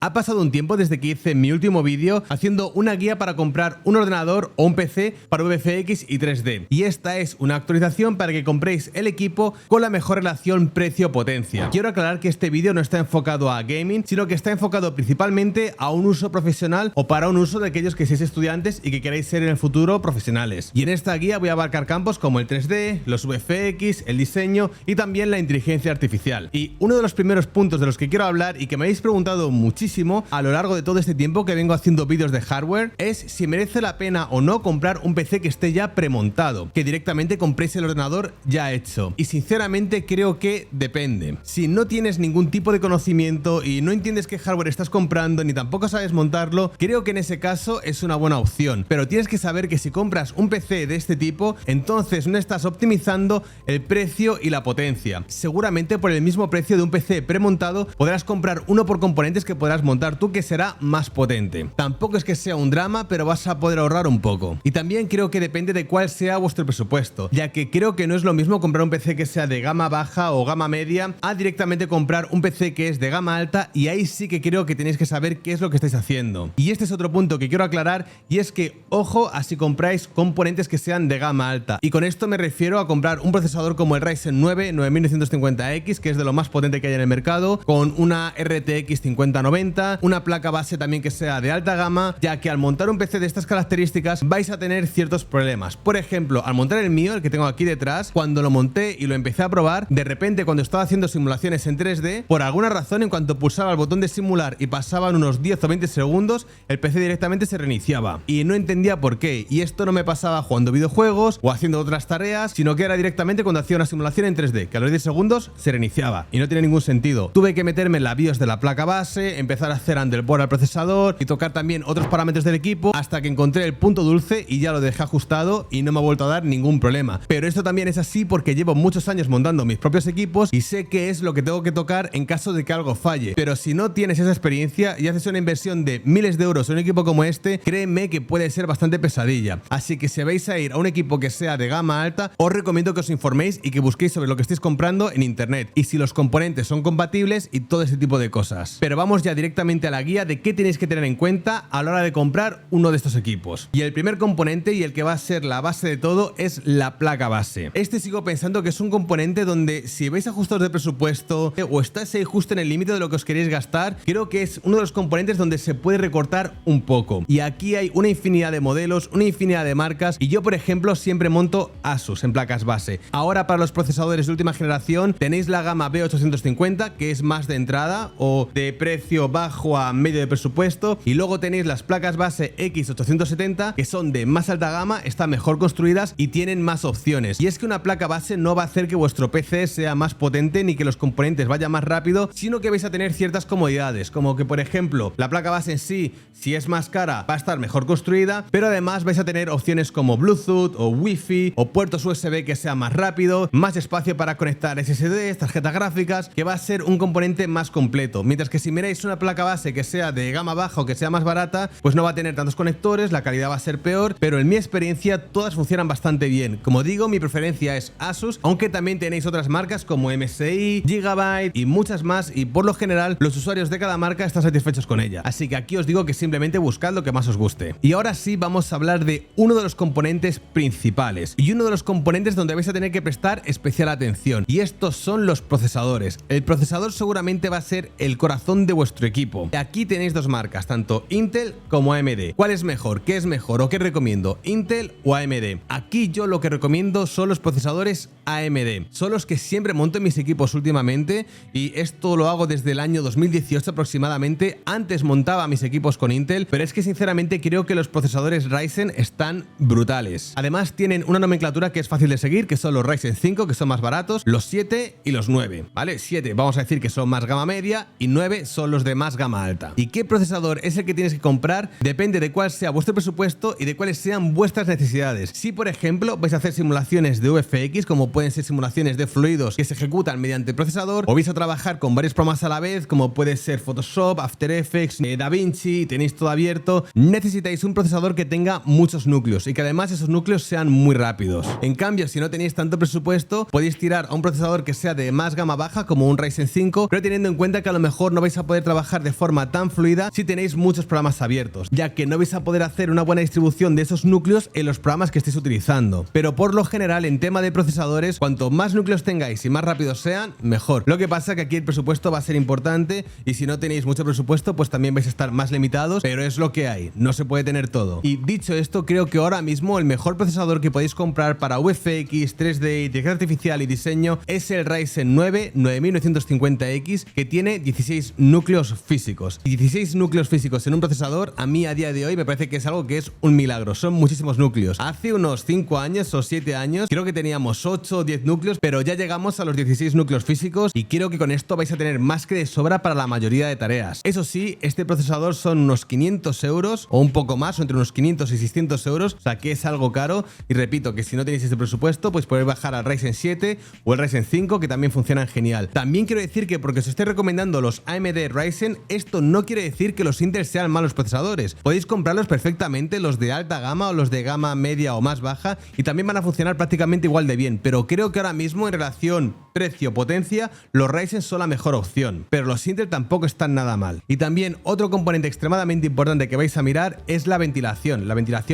Ha pasado un tiempo desde que hice mi último vídeo haciendo una guía para comprar un ordenador o un PC para VFX y 3D. Y esta es una actualización para que compréis el equipo con la mejor relación precio-potencia. Quiero aclarar que este vídeo no está enfocado a gaming, sino que está enfocado principalmente a un uso profesional o para un uso de aquellos que seáis estudiantes y que queráis ser en el futuro profesionales. Y en esta guía voy a abarcar campos como el 3D, los VFX, el diseño y también la inteligencia artificial. Y uno de los primeros puntos de los que quiero hablar y que me habéis preguntado muchísimo a lo largo de todo este tiempo que vengo haciendo vídeos de hardware es si merece la pena o no comprar un PC que esté ya premontado, que directamente compréis el ordenador ya hecho. Y sinceramente creo que depende. Si no tienes ningún tipo de conocimiento y no entiendes qué hardware estás comprando ni tampoco sabes montarlo, creo que en ese caso es una buena opción. Pero tienes que saber que si compras un PC de este tipo, entonces no estás optimizando el precio y la potencia. Seguramente por el mismo precio de un PC premontado podrás comprar uno por componentes que podrás montar tú, que será más potente. Tampoco es que sea un drama, pero vas a poder ahorrar un poco. Y también creo que depende de cuál sea vuestro presupuesto, ya que creo que no es lo mismo comprar un PC que sea de gama baja o gama media a directamente comprar un PC que es de gama alta, y ahí sí que creo que tenéis que saber qué es lo que estáis haciendo. Y este es otro punto que quiero aclarar, y es que ojo a si compráis componentes que sean de gama alta. Y con esto me refiero a comprar un procesador como el Ryzen 9 9950X, que es de lo más potente que hay en el mercado, con una RTX 5090, una placa base también que sea de alta gama, ya que al montar un PC de estas características vais a tener ciertos problemas. Por ejemplo, al montar el mío, el que tengo aquí detrás, cuando lo monté y lo empecé a probar, de repente cuando estaba haciendo simulaciones en 3D, por alguna razón en cuanto pulsaba el botón de simular y pasaban unos 10 o 20 segundos, el PC directamente se reiniciaba. Y no entendía por qué, y esto no me pasaba jugando videojuegos o haciendo otras tareas, sino que era directamente cuando hacía una simulación en 3D, que a los 10 segundos se reiniciaba, y no tiene ningún sentido. Tuve que meterme en la BIOS de la placa base, empezar a hacer underboard al procesador y tocar también otros parámetros del equipo hasta que encontré el punto dulce y ya lo dejé ajustado y no me ha vuelto a dar ningún problema. Pero esto también es así porque llevo muchos años montando mis propios equipos y sé qué es lo que tengo que tocar en caso de que algo falle. Pero si no tienes esa experiencia y haces una inversión de miles de euros en un equipo como este, créeme que puede ser bastante pesadilla. Así que si vais a ir a un equipo que sea de gama alta, os recomiendo que os informéis y que busquéis sobre lo que estéis comprando en internet y si los componentes son compatibles y todo ese tipo de cosas. Pero vamos ya directamente a la guía de qué tenéis que tener en cuenta a la hora de comprar uno de estos equipos. Y el primer componente, y el que va a ser la base de todo, es la placa base. Este sigo pensando que es un componente donde si veis ajustados de presupuesto o estáis ahí justo en el límite de lo que os queréis gastar, creo que es uno de los componentes donde se puede recortar un poco. Y aquí hay una infinidad de modelos, una infinidad de marcas, y yo por ejemplo siempre monto Asus en placas base. Ahora para los procesadores de última generación tenéis la gama B850, que es más de entrada o de precio bajo a medio de presupuesto, y luego tenéis las placas base X870 que son de más alta gama, están mejor construidas y tienen más opciones. Y es que una placa base no va a hacer que vuestro PC sea más potente ni que los componentes vayan más rápido, sino que vais a tener ciertas comodidades, como que por ejemplo la placa base en sí, si es más cara, va a estar mejor construida, pero además vais a tener opciones como Bluetooth o Wi-Fi o puertos USB que sea más rápido, más espacio para conectar SSDs, tarjetas gráficas, que va a ser un componente más completo. Mientras que si miráis una placa base que sea de gama baja o que sea más barata, pues no va a tener tantos conectores, la calidad va a ser peor, pero en mi experiencia todas funcionan bastante bien. Como digo, mi preferencia es Asus, aunque también tenéis otras marcas como MSI, Gigabyte y muchas más, y por lo general los usuarios de cada marca están satisfechos con ella. Así que aquí os digo que simplemente buscad lo que más os guste. Y ahora sí vamos a hablar de uno de los componentes principales y uno de los componentes donde vais a tener que prestar especial atención, y estos son los procesadores. El procesador seguramente va a ser el corazón de vuestro equipo. Aquí tenéis dos marcas, tanto Intel como AMD. ¿Cuál es mejor? ¿Qué es mejor o qué recomiendo? ¿Intel o AMD? Aquí yo lo que recomiendo son los procesadores AMD. Son los que siempre monto en mis equipos últimamente, y esto lo hago desde el año 2018 aproximadamente. Antes montaba mis equipos con Intel, pero es que sinceramente creo que los procesadores Ryzen están brutales. Además tienen una nomenclatura que es fácil de seguir, que son los Ryzen 5, que son más baratos, los 7 y los 9, ¿vale? 7 vamos a decir que son más gama media y 9 son los de más gama alta. ¿Y qué procesador es el que tienes que comprar? Depende de cuál sea vuestro presupuesto y de cuáles sean vuestras necesidades. Si por ejemplo vais a hacer simulaciones de VFX, como pueden ser simulaciones de fluidos que se ejecutan mediante procesador, o vais a trabajar con varios programas a la vez, como puede ser Photoshop, After Effects, DaVinci, tenéis todo abierto, necesitáis un procesador que tenga muchos núcleos y que además esos núcleos sean muy rápidos. En cambio, si no tenéis tanto presupuesto, podéis tirar a un procesador que sea de más gama baja, como un Ryzen 5, pero teniendo en cuenta que a lo mejor no vais a poder trabajar trabajar de forma tan fluida si tenéis muchos programas abiertos, ya que no vais a poder hacer una buena distribución de esos núcleos en los programas que estéis utilizando. Pero por lo general, en tema de procesadores, cuanto más núcleos tengáis y más rápidos sean, mejor. Lo que pasa que aquí el presupuesto va a ser importante y si no tenéis mucho presupuesto, pues también vais a estar más limitados, pero es lo que hay, no se puede tener todo. Y dicho esto, creo que ahora mismo el mejor procesador que podéis comprar para VFX, 3D, inteligencia artificial y diseño es el Ryzen 9 9950X, que tiene 16 núcleos físicos. Y 16 núcleos físicos en un procesador, a mí a día de hoy me parece que es algo que es un milagro, son muchísimos núcleos. Hace unos 5 años o 7 años creo que teníamos 8 o 10 núcleos, pero ya llegamos a los 16 núcleos físicos y creo que con esto vais a tener más que de sobra para la mayoría de tareas. Eso sí, este procesador son unos 500 euros o un poco más, o entre unos 500 y 600 euros, o sea que es algo caro. Y repito que si no tenéis este presupuesto, pues podéis bajar al Ryzen 7 o el Ryzen 5, que también funcionan genial. También quiero decir que porque os estoy recomendando los AMD Ryzen, esto no quiere decir que los Intel sean malos procesadores. Podéis comprarlos perfectamente, los de alta gama o los de gama media o más baja, y también van a funcionar prácticamente igual de bien, pero creo que ahora mismo en relación precio-potencia, los Ryzen son la mejor opción, pero los Intel tampoco están nada mal. Y también otro componente extremadamente importante que vais a mirar es la ventilación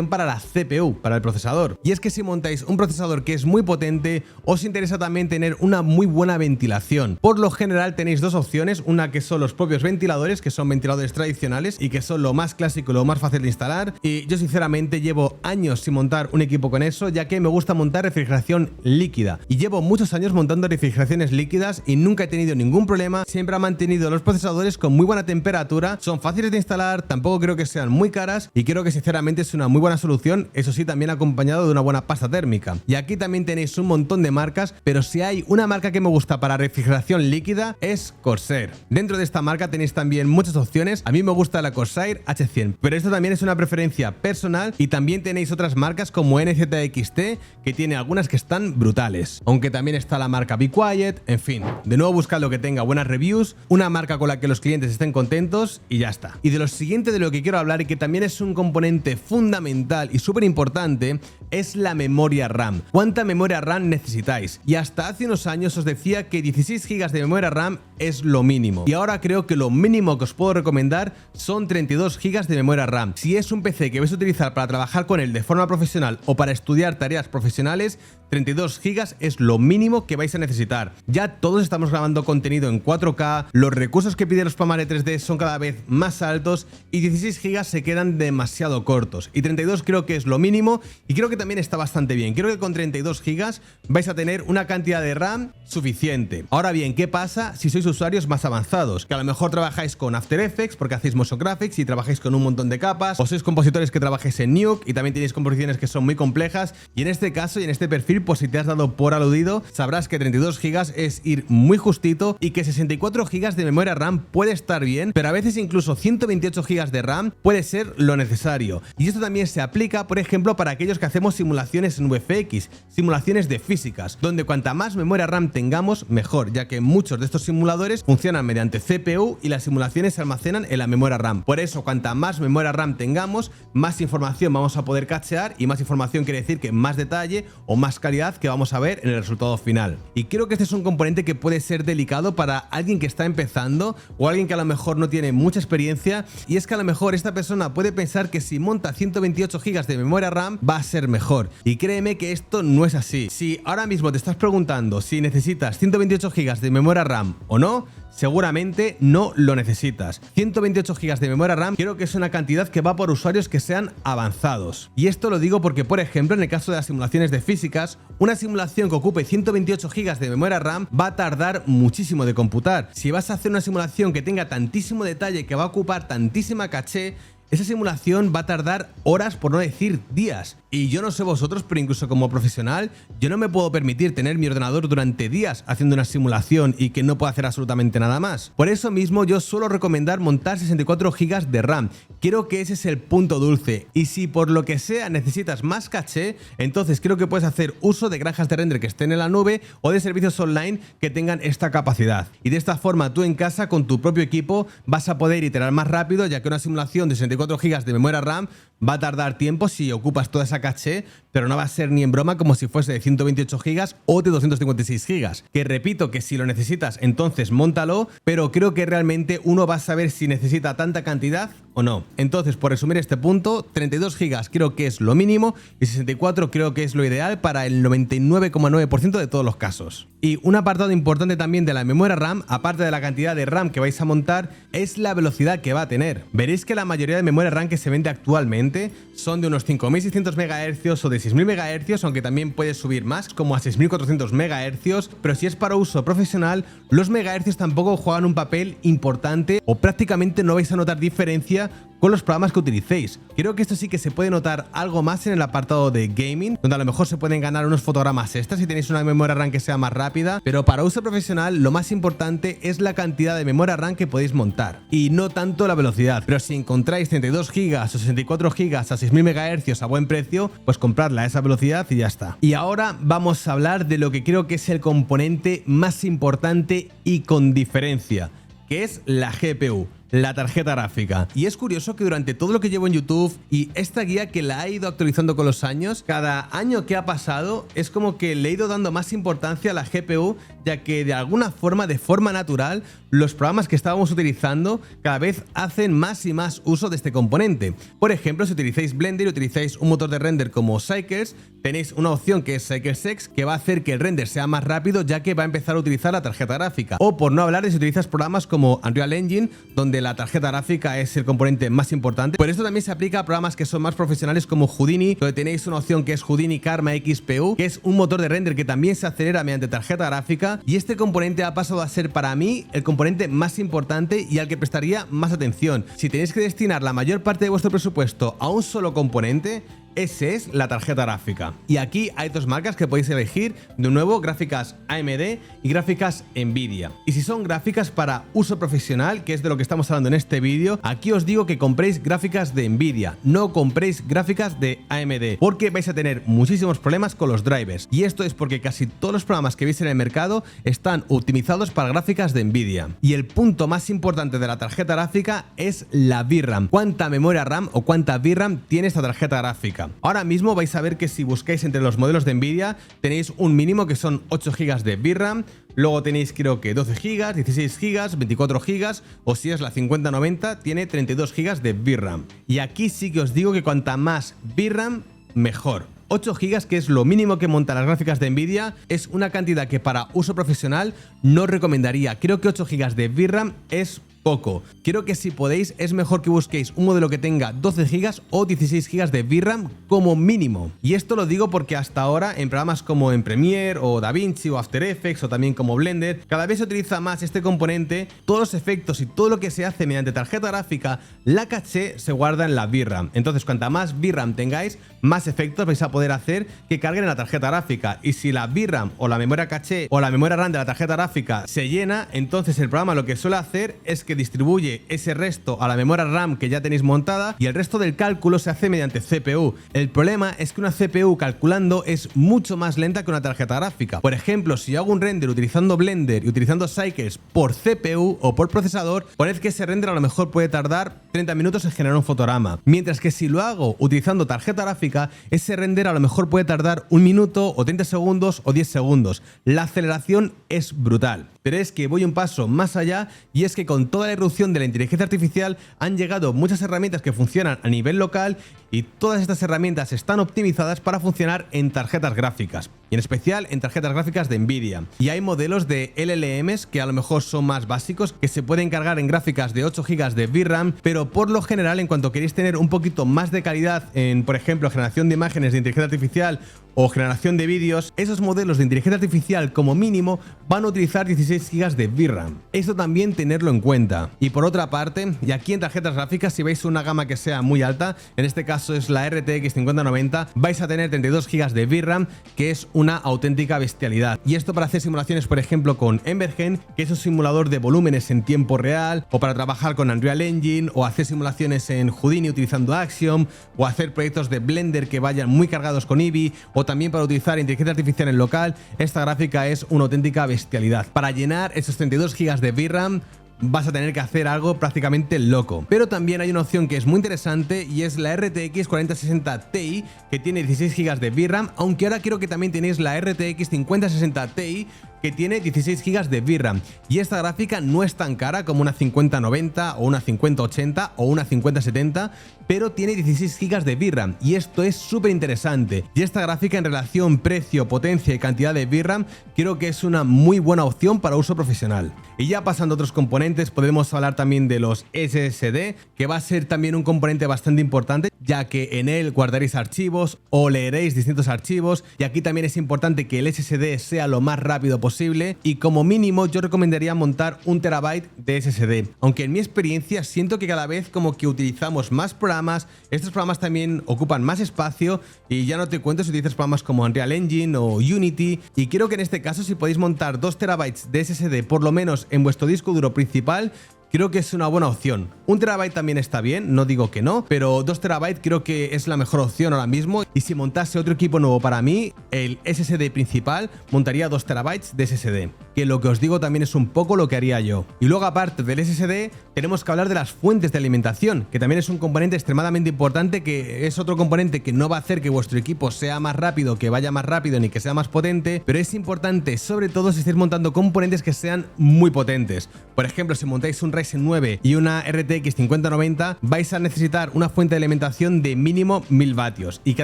para la CPU, para el procesador. Y es que si montáis un procesador que es muy potente, os interesa también tener una muy buena ventilación. Por lo general tenéis dos opciones, una que son los propios ventiladores, que son ventiladores tradicionales y que son lo más clásico y lo más fácil de instalar, y yo sinceramente llevo años sin montar un equipo con eso, ya que me gusta montar refrigeración líquida, y llevo muchos años montando refrigeraciones líquidas y nunca he tenido ningún problema. Siempre ha mantenido los procesadores con muy buena temperatura, son fáciles de instalar, tampoco creo que sean muy caras y creo que sinceramente es una muy buena solución, eso sí, también acompañado de una buena pasta térmica. Y aquí también tenéis un montón de marcas, pero si hay una marca que me gusta para refrigeración líquida es Corsair. Dentro de esta marca tenéis también muchas opciones, a mí me gusta la Corsair H100, pero esto también es una preferencia personal, y también tenéis otras marcas como NZXT, que tiene algunas que están brutales, aunque también está la marca Be Quiet. En fin, de nuevo buscad lo que tenga buenas reviews, una marca con la que los clientes estén contentos y ya está. Y de lo siguiente de lo que quiero hablar, y que también es un componente fundamental y súper importante, es la memoria RAM. ¿Cuánta memoria RAM necesitáis? Y hasta hace unos años os decía que 16 GB de memoria RAM es lo mínimo, y ahora creo que lo mínimo que os puedo recomendar son 32 GB de memoria RAM. Si es un PC que vais a utilizar para trabajar con él de forma profesional o para estudiar tareas profesionales, 32 GB es lo mínimo que vais a necesitar. Ya todos estamos grabando contenido en 4K, los recursos que piden los programas de 3D son cada vez más altos y 16 GB se quedan demasiado cortos, y 32 creo que es lo mínimo, y creo que también está bastante bien. Creo que con 32 GB vais a tener una cantidad de RAM suficiente. Ahora bien, ¿qué pasa si sois usuarios más avanzados? Que a lo mejor trabajáis con After Effects porque hacéis motion graphics y trabajáis con un montón de capas, o sois compositores que trabajáis en Nuke y también tenéis composiciones que son muy complejas, y en este caso y en este perfil, pues si te has dado por aludido, sabrás que 32 GB es ir muy justito, y que 64 GB de memoria RAM puede estar bien, pero a veces incluso 128 GB de RAM puede ser lo necesario. Y esto también se aplica, por ejemplo, para aquellos que hacemos simulaciones en VFX, simulaciones de físicas, donde cuanta más memoria RAM tengamos, mejor, ya que muchos de estos simuladores funcionan mediante CPU y las simulaciones se almacenan en la memoria RAM. Por eso, cuanta más memoria RAM tengamos, más información vamos a poder cachear, y más información quiere decir que más detalle o más calidad que vamos a ver en el resultado final. Y creo que este es un componente que puede ser delicado para alguien que está empezando o alguien que a lo mejor no tiene mucha experiencia, y es que a lo mejor esta persona puede pensar que si monta 128 GB de memoria RAM va a ser mejor, y créeme que esto no es así. Si ahora mismo te estás preguntando si necesitas 128 GB de memoria RAM o no, seguramente no lo necesitas. 128 GB de memoria RAM creo que es una cantidad que va por usuarios que sean avanzados. Y esto lo digo porque, por ejemplo, en el caso de las simulaciones de físicas, una simulación que ocupe 128 GB de memoria RAM va a tardar muchísimo de computar. Si vas a hacer una simulación que tenga tantísimo detalle, que va a ocupar tantísima caché, esa simulación va a tardar horas, por no decir días. Y yo no sé vosotros, pero incluso como profesional, yo no me puedo permitir tener mi ordenador durante días haciendo una simulación y que no pueda hacer absolutamente nada más. Por eso mismo yo suelo recomendar montar 64 GB de RAM. Creo que ese es el punto dulce. Y si por lo que sea necesitas más caché, entonces creo que puedes hacer uso de granjas de render que estén en la nube o de servicios online que tengan esta capacidad. Y de esta forma tú en casa con tu propio equipo vas a poder iterar más rápido, ya que una simulación de 64 GB de memoria RAM va a tardar tiempo si ocupas toda esa caché, pero no va a ser ni en broma como si fuese de 128 GB o de 256 GB. Que repito que si lo necesitas, entonces móntalo, pero creo que realmente uno va a saber si necesita tanta cantidad o no. Entonces, por resumir este punto, 32 GB creo que es lo mínimo y 64 creo que es lo ideal para el 99,9% de todos los casos. Y un apartado importante también de la memoria RAM, aparte de la cantidad de RAM que vais a montar, es la velocidad que va a tener. Veréis que la mayoría de memoria RAM que se vende actualmente son de unos 5600 MHz o de 6000 MHz, aunque también puedes subir más, como a 6400 MHz, pero si es para uso profesional, los megahercios tampoco juegan un papel importante o prácticamente no vais a notar diferencia con los programas que utilicéis. Creo que esto sí que se puede notar algo más en el apartado de gaming, donde a lo mejor se pueden ganar unos fotogramas extras si tenéis una memoria RAM que sea más rápida, pero para uso profesional lo más importante es la cantidad de memoria RAM que podéis montar y no tanto la velocidad. Pero si encontráis 32 GB o 64 GB a 6000 MHz a buen precio, pues compradla a esa velocidad y ya está. Y ahora vamos a hablar de lo que creo que es el componente más importante y con diferencia, que es la GPU. La tarjeta gráfica. Y es curioso que durante todo lo que llevo en YouTube y esta guía que la he ido actualizando con los años, cada año que ha pasado es como que le he ido dando más importancia a la GPU, ya que de alguna forma, de forma natural, los programas que estábamos utilizando cada vez hacen más y más uso de este componente. Por ejemplo, si utilizáis Blender y utilizáis un motor de render como Cycles, tenéis una opción que es CyclesX, que va a hacer que el render sea más rápido, ya que va a empezar a utilizar la tarjeta gráfica. O por no hablar de si utilizas programas como Unreal Engine, donde la tarjeta gráfica es el componente más importante. Por esto también se aplica a programas que son más profesionales como Houdini, donde tenéis una opción que es Houdini Karma XPU, que es un motor de render que también se acelera mediante tarjeta gráfica, y este componente ha pasado a ser para mí el componente más importante y al que prestaría más atención. Si tenéis que destinar la mayor parte de vuestro presupuesto a un solo componente, ese es la tarjeta gráfica. Y aquí hay dos marcas que podéis elegir, de nuevo, gráficas AMD y gráficas Nvidia. Y si son gráficas para uso profesional, que es de lo que estamos hablando en este vídeo, aquí os digo que compréis gráficas de Nvidia, no compréis gráficas de AMD, porque vais a tener muchísimos problemas con los drivers. Y esto es porque casi todos los programas que veis en el mercado están optimizados para gráficas de Nvidia. Y el punto más importante de la tarjeta gráfica es la VRAM. ¿Cuánta memoria RAM o cuánta VRAM tiene esta tarjeta gráfica? Ahora mismo vais a ver que si buscáis entre los modelos de Nvidia tenéis un mínimo que son 8 GB de VRAM, luego tenéis creo que 12 GB, 16 GB, 24 GB o si es la 5090 tiene 32 GB de VRAM. Y aquí sí que os digo que cuanta más VRAM mejor. 8 GB, que es lo mínimo que montan las gráficas de Nvidia, es una cantidad que para uso profesional no recomendaría. Creo que 8 GB de VRAM es poco. Creo que si podéis es mejor que busquéis un modelo que tenga 12 GB o 16 GB de VRAM como mínimo. Y esto lo digo porque hasta ahora en programas como en Premiere o DaVinci o After Effects o también como Blender, cada vez se utiliza más este componente. Todos los efectos y todo lo que se hace mediante tarjeta gráfica, la caché se guarda en la VRAM. Entonces cuanta más VRAM tengáis, más efectos vais a poder hacer que carguen en la tarjeta gráfica. Y si la VRAM o la memoria caché o la memoria RAM de la tarjeta gráfica se llena, entonces el programa lo que suele hacer es que distribuye ese resto a la memoria RAM que ya tenéis montada y el resto del cálculo se hace mediante CPU. El problema es que una CPU calculando es mucho más lenta que una tarjeta gráfica. Por ejemplo, si yo hago un render utilizando Blender y utilizando Cycles por CPU o por procesador, poned que ese render a lo mejor puede tardar 30 minutos en generar un fotograma. Mientras que si lo hago utilizando tarjeta gráfica, ese render a lo mejor puede tardar 1 minuto o 30 segundos o 10 segundos. La aceleración es brutal. Pero es que voy un paso más allá y es que con toda la irrupción de la inteligencia artificial han llegado muchas herramientas que funcionan a nivel local y todas estas herramientas están optimizadas para funcionar en tarjetas gráficas y en especial en tarjetas gráficas de Nvidia. Y hay modelos de LLMs que a lo mejor son más básicos, que se pueden cargar en gráficas de 8 GB de VRAM, pero por lo general en cuanto queréis tener un poquito más de calidad en, por ejemplo, generación de imágenes de inteligencia artificial o generación de vídeos, esos modelos de inteligencia artificial como mínimo van a utilizar 16 GB de VRAM. Esto también tenerlo en cuenta. Y por otra parte, y aquí en tarjetas gráficas, si veis una gama que sea muy alta, en este caso es la RTX 5090, vais a tener 32 GB de VRAM, que es una auténtica bestialidad. Y esto para hacer simulaciones, por ejemplo, con Embergen, que es un simulador de volúmenes en tiempo real, o para trabajar con Unreal Engine, o hacer simulaciones en Houdini utilizando Axiom, o hacer proyectos de Blender que vayan muy cargados con Eevee, o también para utilizar inteligencia artificial en local. Esta gráfica es una auténtica bestialidad. Para llenar esos 32 GB de VRAM, vas a tener que hacer algo prácticamente loco. Pero también hay una opción que es muy interesante y es la RTX 4060 Ti, que tiene 16 GB de VRAM, aunque ahora creo que también tenéis la RTX 5060 Ti, que tiene 16 GB de VRAM, y esta gráfica no es tan cara como una 5090 o una 5080 o una 5070, pero tiene 16 GB de VRAM y esto es súper interesante. Y esta gráfica en relación precio, potencia y cantidad de VRAM creo que es una muy buena opción para uso profesional. Y ya pasando a otros componentes, podemos hablar también de los SSD, que va a ser también un componente bastante importante, ya que en él guardaréis archivos o leeréis distintos archivos, y aquí también es importante que el SSD sea lo más rápido posible, y como mínimo yo recomendaría montar 1 TB de SSD, aunque en mi experiencia siento que cada vez como que utilizamos más programas, estos programas también ocupan más espacio, y ya no te cuento si utilizas programas como Unreal Engine o Unity, y creo que en este caso si podéis montar 2 TB de SSD por lo menos en vuestro disco duro principal, creo que es una buena opción. 1 TB también está bien, no digo que no, pero 2 TB creo que es la mejor opción ahora mismo, y si montase otro equipo nuevo para mí, el SSD principal montaría 2 TB de SSD, que lo que os digo también es un poco lo que haría yo. Y luego aparte del SSD tenemos que hablar de las fuentes de alimentación, que también es un componente extremadamente importante, que es otro componente que no va a hacer que vuestro equipo sea más rápido, que vaya más rápido ni que sea más potente, pero es importante sobre todo si estáis montando componentes que sean muy potentes. Por ejemplo, si montáis un Ryzen 9 y una RTX 5090, vais a necesitar una fuente de alimentación de mínimo 1000 vatios y que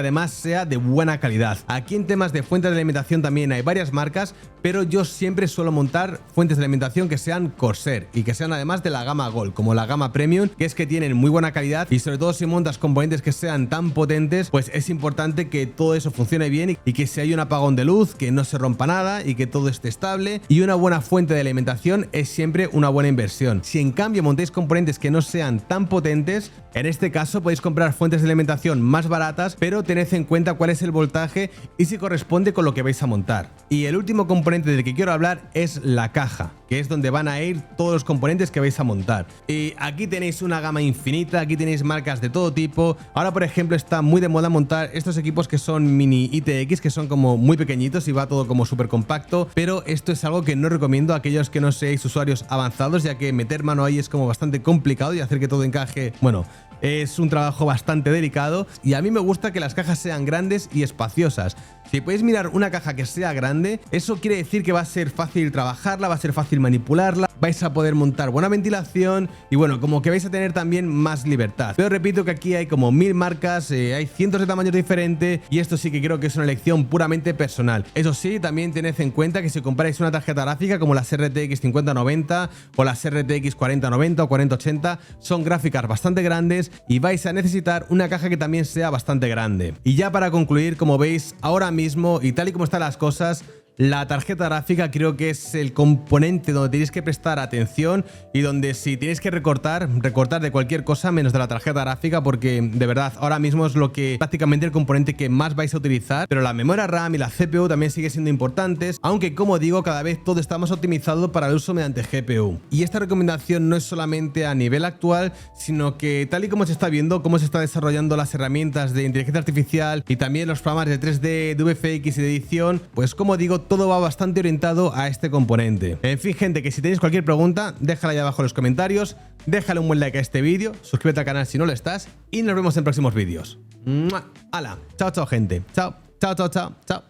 además sea de buena calidad. Aquí en temas de fuentes de alimentación también hay varias marcas, pero yo siempre suelo montar fuentes de alimentación que sean Corsair y que sean además de la gama Gold, como la gama Premium, que es que tienen muy buena calidad, y sobre todo si montas componentes que sean tan potentes, pues es importante que todo eso funcione bien y que si hay un apagón de luz, que no se rompa nada y que todo esté estable, y una buena fuente de alimentación es siempre una buena inversión. Si en cambio montáis componentes que no sean tan potentes, en este caso podéis comprar fuentes de alimentación más baratas, pero tened en cuenta cuál es el voltaje y si corresponde con lo que vais a montar. Y el último componente del que quiero hablar es la caja, que es donde van a ir todos los componentes que vais a montar. Y aquí tenéis una gama infinita, aquí tenéis marcas de todo tipo. Ahora por ejemplo está muy de moda montar estos equipos que son mini ITX, que son como muy pequeñitos y va todo como súper compacto, pero esto es algo que no recomiendo a aquellos que no seáis usuarios avanzados, ya que meter mano ahí es como bastante complicado y hacer que todo encaje, bueno, es un trabajo bastante delicado, y a mí me gusta que las cajas sean grandes y espaciosas. Si podéis mirar una caja que sea grande, eso quiere decir que va a ser fácil trabajarla, va a ser fácil manipularla, vais a poder montar buena ventilación y bueno, como que vais a tener también más libertad. Pero repito que aquí hay como 1000 marcas, hay cientos de tamaños diferentes, y esto sí que creo que es una elección puramente personal. Eso sí, también tened en cuenta que si compráis una tarjeta gráfica como las RTX 5090 o las RTX 4090 o 4080, son gráficas bastante grandes y vais a necesitar una caja que también sea bastante grande. Y ya para concluir, como veis, ahora mismo y tal y como están las cosas, la tarjeta gráfica creo que es el componente donde tenéis que prestar atención y donde si tenéis que recortar de cualquier cosa menos de la tarjeta gráfica, porque de verdad ahora mismo es lo que prácticamente el componente que más vais a utilizar. Pero la memoria RAM y la CPU también siguen siendo importantes, aunque como digo, cada vez todo está más optimizado para el uso mediante GPU. Y esta recomendación no es solamente a nivel actual, sino que tal y como se está viendo cómo se está desarrollando las herramientas de inteligencia artificial y también los programas de 3D, de VFX y de edición, pues como digo, todo va bastante orientado a este componente. En fin, gente, que si tenéis cualquier pregunta, déjala ahí abajo en los comentarios, déjale un buen like a este vídeo, suscríbete al canal si no lo estás y nos vemos en próximos vídeos. ¡Hala! Chao, chao, gente. Chao, chao, chao, chao, chao.